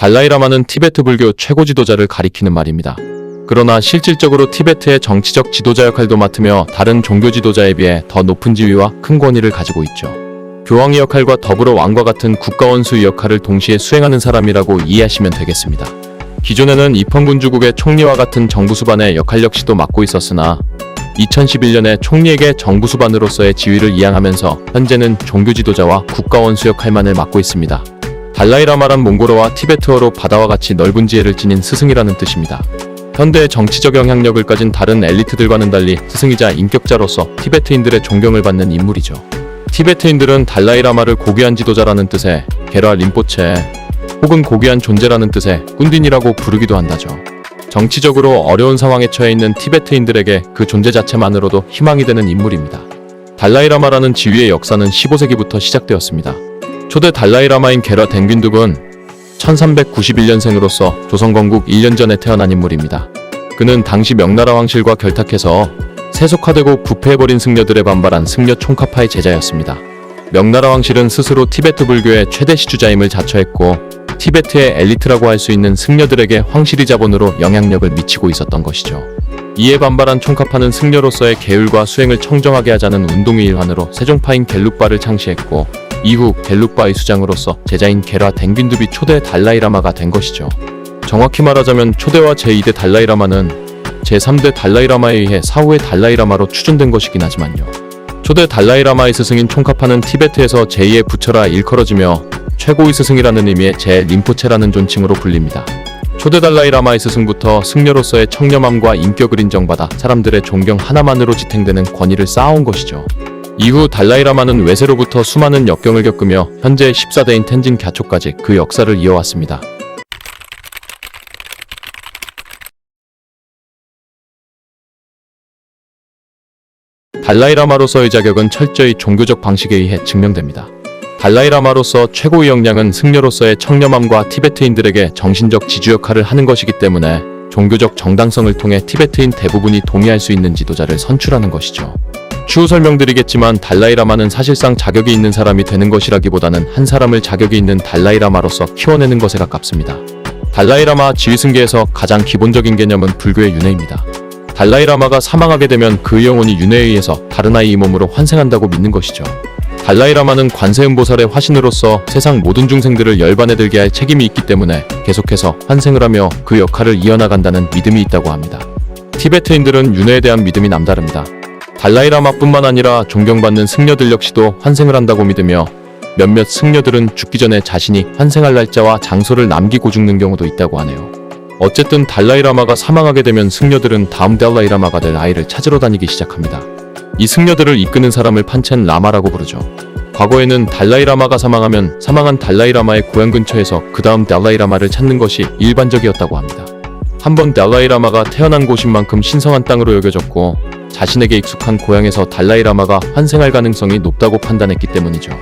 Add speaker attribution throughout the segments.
Speaker 1: 달라이라마는 티베트 불교 최고 지도자를 가리키는 말입니다. 그러나 실질적으로 티베트의 정치적 지도자 역할도 맡으며 다른 종교 지도자에 비해 더 높은 지위와 큰 권위를 가지고 있죠. 교황의 역할과 더불어 왕과 같은 국가원수의 역할을 동시에 수행하는 사람이라고 이해하시면 되겠습니다. 기존에는 입헌군주국의 총리와 같은 정부 수반의 역할 역시도 맡고 있었으나 2011년에 총리에게 정부 수반으로서의 지위를 이양하면서 현재는 종교 지도자와 국가원수 역할만을 맡고 있습니다. 달라이라마란 몽골어와 티베트어로 바다와 같이 넓은 지혜를 지닌 스승이라는 뜻입니다. 현대의 정치적 영향력을 가진 다른 엘리트들과는 달리 스승이자 인격자로서 티베트인들의 존경을 받는 인물이죠. 티베트인들은 달라이라마를 고귀한 지도자라는 뜻의 게라 림포체 혹은 고귀한 존재라는 뜻의 꾼딘이라고 부르기도 한다죠. 정치적으로 어려운 상황에 처해 있는 티베트인들에게 그 존재 자체만으로도 희망이 되는 인물입니다. 달라이라마라는 지위의 역사는 15세기부터 시작되었습니다. 초대 달라이라마인 게라 댕균둑은 1391년생으로서 조선 건국 1년 전에 태어난 인물입니다. 그는 당시 명나라 왕실과 결탁해서 세속화되고 부패해버린 승려들에 반발한 승려 총카파의 제자였습니다. 명나라 왕실은 스스로 티베트 불교의 최대 시주자임을 자처했고 티베트의 엘리트라고 할 수 있는 승려들에게 황실이 자본으로 영향력을 미치고 있었던 것이죠. 이에 반발한 총카파는 승려로서의 계율과 수행을 청정하게 하자는 운동의 일환으로 세종파인 겔룩바를 창시했고 이후 겔룩바의 수장으로서 제자인 게라 댕균둡이 초대 달라이라마가 된 것이죠. 정확히 말하자면 초대와 제2대 달라이라마는 제3대 달라이라마에 의해 사후의 달라이라마로 추존된 것이긴 하지만요. 초대 달라이라마의 스승인 총카파는 티베트에서 제2의 부처라 일컬어지며 최고의 스승이라는 의미의 제 림포체라는 존칭으로 불립니다. 초대 달라이라마의 스승부터 승려로서의 청렴함과 인격을 인정받아 사람들의 존경 하나만으로 지탱되는 권위를 쌓아온 것이죠. 이후 달라이라마는 외세로부터 수많은 역경을 겪으며 현재의 14대인 텐진 갸초까지 그 역사를 이어왔습니다. 달라이라마로서의 자격은 철저히 종교적 방식에 의해 증명됩니다. 달라이라마로서 최고의 역량은 승려로서의 청렴함과 티베트인들에게 정신적 지주 역할을 하는 것이기 때문에 종교적 정당성을 통해 티베트인 대부분이 동의할 수 있는 지도자를 선출하는 것이죠. 추후 설명드리겠지만 달라이라마는 사실상 자격이 있는 사람이 되는 것이라기보다는 한 사람을 자격이 있는 달라이라마로서 키워내는 것에 가깝습니다. 달라이라마 지위승계에서 가장 기본적인 개념은 불교의 윤회입니다. 달라이라마가 사망하게 되면 그의 영혼이 윤회에 의해서 다른 아이의 몸으로 환생한다고 믿는 것이죠. 달라이라마는 관세음보살의 화신으로서 세상 모든 중생들을 열반에 들게 할 책임이 있기 때문에 계속해서 환생을 하며 그 역할을 이어나간다는 믿음이 있다고 합니다. 티베트인들은 윤회에 대한 믿음이 남다릅니다. 달라이라마뿐만 아니라 존경받는 승려들 역시도 환생을 한다고 믿으며 몇몇 승려들은 죽기 전에 자신이 환생할 날짜와 장소를 남기고 죽는 경우도 있다고 하네요. 어쨌든 달라이라마가 사망하게 되면 승려들은 다음 달라이라마가 될 아이를 찾으러 다니기 시작합니다. 이 승려들을 이끄는 사람을 판첸 라마라고 부르죠. 과거에는 달라이라마가 사망하면 사망한 달라이라마의 고향 근처에서 그 다음 달라이라마를 찾는 것이 일반적이었다고 합니다. 한번 달라이라마가 태어난 곳인 만큼 신성한 땅으로 여겨졌고 자신에게 익숙한 고향에서 달라이라마가 환생할 가능성이 높다고 판단했기 때문이죠.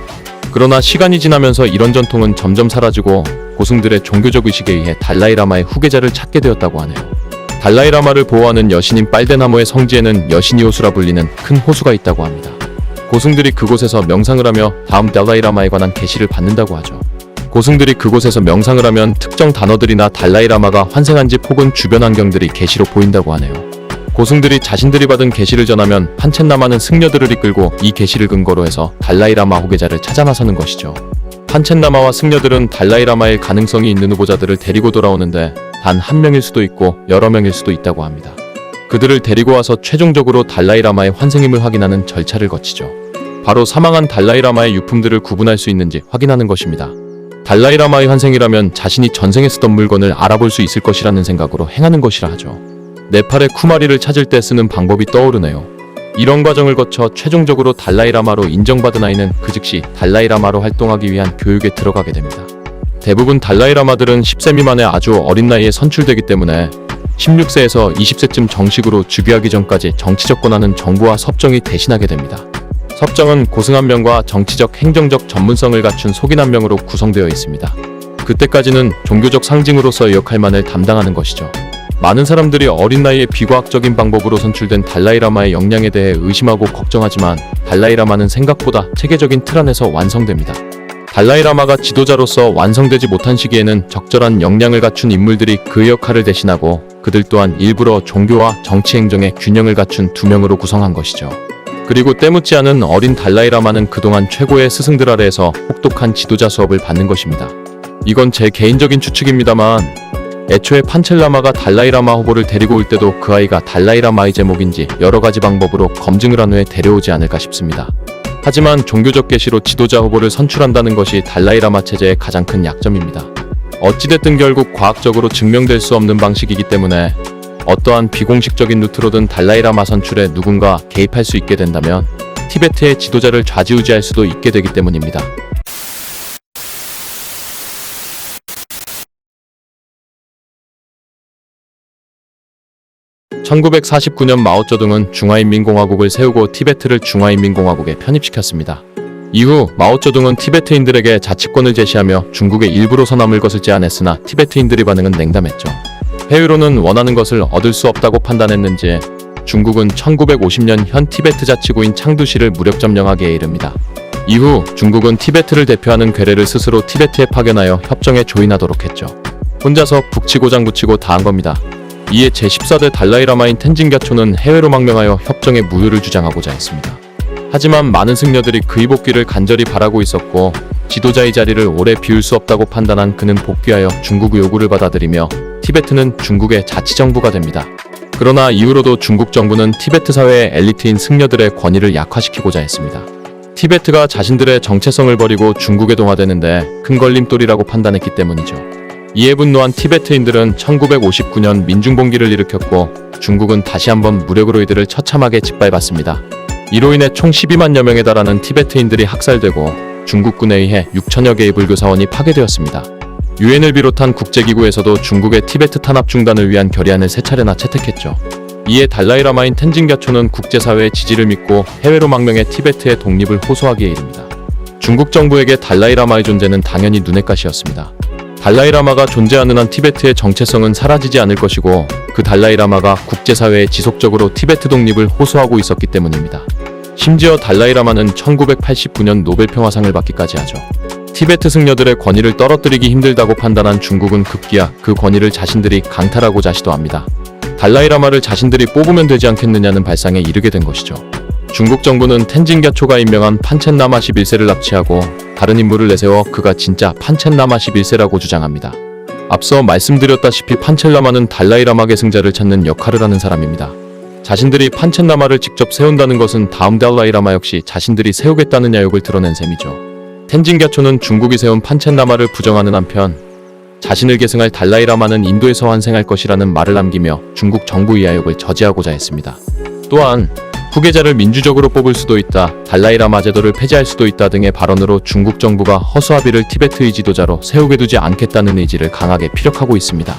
Speaker 1: 그러나 시간이 지나면서 이런 전통은 점점 사라지고 고승들의 종교적 의식에 의해 달라이라마의 후계자를 찾게 되었다고 하네요. 달라이라마를 보호하는 여신인 빨대나무의 성지에는 여신이호수라 불리는 큰 호수가 있다고 합니다. 고승들이 그곳에서 명상을 하며 다음 달라이라마에 관한 계시를 받는다고 하죠. 고승들이 그곳에서 명상을 하면 특정 단어들이나 달라이라마가 환생한 집 혹은 주변 환경들이 계시로 보인다고 하네요. 고승들이 자신들이 받은 계시를 전하면 판첸라마는 승려들을 이끌고 이 계시를 근거로 해서 달라이라마 후계자를 찾아 나서는 것이죠. 판첸라마와 승려들은 달라이라마의 가능성이 있는 후보자들을 데리고 돌아오는데 단 한 명일 수도 있고 여러 명일 수도 있다고 합니다. 그들을 데리고 와서 최종적으로 달라이라마의 환생임을 확인하는 절차를 거치죠. 바로 사망한 달라이라마의 유품들을 구분할 수 있는지 확인하는 것입니다. 달라이라마의 환생이라면 자신이 전생에 쓰던 물건을 알아볼 수 있을 것이라는 생각으로 행하는 것이라 하죠. 네팔의 쿠마리를 찾을 때 쓰는 방법이 떠오르네요. 이런 과정을 거쳐 최종적으로 달라이라마로 인정받은 아이는 그 즉시 달라이라마로 활동하기 위한 교육에 들어가게 됩니다. 대부분 달라이라마들은 10세 미만의 아주 어린 나이에 선출되기 때문에 16세에서 20세쯤 정식으로 즉위하기 전까지 정치적 권한은 정부와 섭정이 대신하게 됩니다. 섭정은 고승 한 명과 정치적 행정적 전문성을 갖춘 속인 한 명으로 구성되어 있습니다. 그때까지는 종교적 상징으로서의 역할만을 담당하는 것이죠. 많은 사람들이 어린 나이에 비과학적인 방법으로 선출된 달라이라마의 역량에 대해 의심하고 걱정하지만 달라이라마는 생각보다 체계적인 틀 안에서 완성됩니다. 달라이라마가 지도자로서 완성되지 못한 시기에는 적절한 역량을 갖춘 인물들이 그 역할을 대신하고 그들 또한 일부러 종교와 정치 행정의 균형을 갖춘 두 명으로 구성한 것이죠. 그리고 때묻지 않은 어린 달라이라마는 그동안 최고의 스승들 아래에서 혹독한 지도자 수업을 받는 것입니다. 이건 제 개인적인 추측입니다만 애초에 판첼라마가 달라이라마 후보를 데리고 올 때도 그 아이가 달라이라마의 제목인지 여러 가지 방법으로 검증을 한 후에 데려오지 않을까 싶습니다. 하지만 종교적 계시로 지도자 후보를 선출한다는 것이 달라이라마 체제의 가장 큰 약점입니다. 어찌됐든 결국 과학적으로 증명될 수 없는 방식이기 때문에 어떠한 비공식적인 루트로든 달라이라마 선출에 누군가 개입할 수 있게 된다면 티베트의 지도자를 좌지우지할 수도 있게 되기 때문입니다. (1949년) 마오쩌둥은 중화인민공화국을 세우고 티베트를 중화인민공화국에 편입시켰습니다. 이후 마오쩌둥은 티베트인들에게 자치권을 제시하며 중국의 일부로 서남을 것을 제안했으나 티베트인들의 반응은 냉담했죠. 회의로는 원하는 것을 얻을 수 없다고 판단했는지 중국은 1950년 현 티베트 자치구인 창두시를 무력 점령하기에 이릅니다. 이후 중국은 티베트를 대표하는 괴뢰를 스스로 티베트에 파견하여 협정에 조인하도록 했죠. 혼자서 북치고 장구치고 다 한 겁니다. 이에 제14대 달라이라마인 텐징갸초는 해외로 망명하여 협정의 무효를 주장하고자 했습니다. 하지만 많은 승려들이 그의 복귀를 간절히 바라고 있었고 지도자의 자리를 오래 비울 수 없다고 판단한 그는 복귀하여 중국의 요구를 받아들이며 티베트는 중국의 자치정부가 됩니다. 그러나 이후로도 중국 정부는 티베트 사회의 엘리트인 승려들의 권위를 약화시키고자 했습니다. 티베트가 자신들의 정체성을 버리고 중국에 동화되는데 큰 걸림돌이라고 판단했기 때문이죠. 이에 분노한 티베트인들은 1959년 민중봉기를 일으켰고 중국은 다시 한번 무력으로 이들을 처참하게 짓밟았습니다. 이로 인해 총 12만여 명에 달하는 티베트인들이 학살되고 중국군에 의해 6천여 개의 불교 사원이 파괴되었습니다. 유엔을 비롯한 국제기구에서도 중국의 티베트 탄압 중단을 위한 결의안을 세 차례나 채택했죠. 이에 달라이라마인 텐징갸초는 국제사회의 지지를 믿고 해외로 망명해 티베트의 독립을 호소하기에 이릅니다. 중국 정부에게 달라이라마의 존재는 당연히 눈엣 가시였습니다. 달라이라마가 존재하는 한 티베트의 정체성은 사라지지 않을 것이고 그 달라이라마가 국제사회에 지속적으로 티베트 독립을 호소하고 있었기 때문입니다. 심지어 달라이라마는 1989년 노벨평화상을 받기까지 하죠. 티베트 승려들의 권위를 떨어뜨리기 힘들다고 판단한 중국은 급기야 그 권위를 자신들이 강탈하고자 시도합니다. 달라이라마를 자신들이 뽑으면 되지 않겠느냐는 발상에 이르게 된 것이죠. 중국 정부는 텐징갸초가 임명한 판첸라마 11세를 납치하고 다른 인물을 내세워 그가 진짜 판첸라마 11세라고 주장합니다. 앞서 말씀드렸다시피 판첸라마는 달라이라마 계승자를 찾는 역할을 하는 사람입니다. 자신들이 판첸라마를 직접 세운다는 것은 다음 달라이라마 역시 자신들이 세우겠다는 야욕을 드러낸 셈이죠. 텐징갸초는 중국이 세운 판첸라마를 부정하는 한편 자신을 계승할 달라이라마는 인도에서 환생할 것이라는 말을 남기며 중국 정부의 야욕을 저지하고자 했습니다. 또한 후계자를 민주적으로 뽑을 수도 있다, 달라이라마 제도를 폐지할 수도 있다 등의 발언으로 중국 정부가 허수아비를 티베트의 지도자로 세우게 두지 않겠다는 의지를 강하게 피력하고 있습니다.